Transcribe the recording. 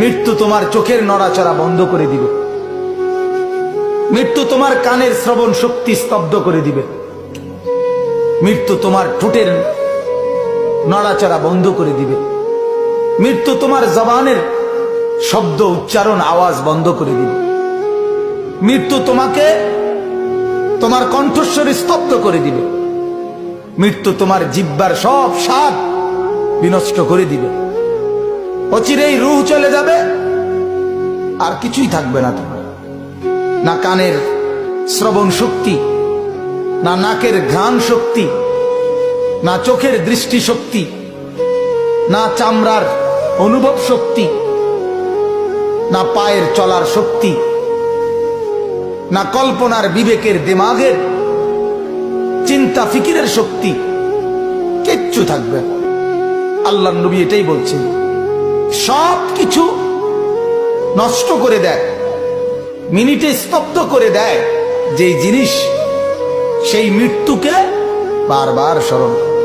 মৃত্যু তোমার চোখের নড়াচড়া বন্ধ করে দিবে। মৃত্যু তোমার কানের শ্রবণ শক্তি স্তব্ধ করে দিবে। মৃত্যু তোমার ঠোঁটের নড়াচড়া বন্ধ করে দিবে। মৃত্যু তোমার জবানের শব্দ উচ্চারণ আওয়াজ বন্ধ করে দিবে। মৃত্যু তোমাকে তোমার কণ্ঠস্বর স্তব্ধ করে দিবে। মৃত্যু তোমার জিহ্বার সব স্বাদ বিনষ্ট করে দিবে। অচিরেই রূহ চলে যাবে, আর কিছুই থাকবে না তোমার। না কানের শ্রবণ শক্তি, না নাকের ঘ্রাণ শক্তি, না চোখের দৃষ্টি শক্তি, না চামড়ার অনুভব শক্তি, না পায়ের চলার শক্তি, না কল্পনার বিবেকের দিমাগের চিন্তা ফিকিরের শক্তি, কিচ্ছু থাকবে না। আল্লাহর নবী এটাই বলছেন, সব কিছু নষ্ট করে দেয়, মিনিটে স্তব্ধ করে দেয় যেই জিনিস, সেই মৃত্যুকে বারবার স্মরণ করে।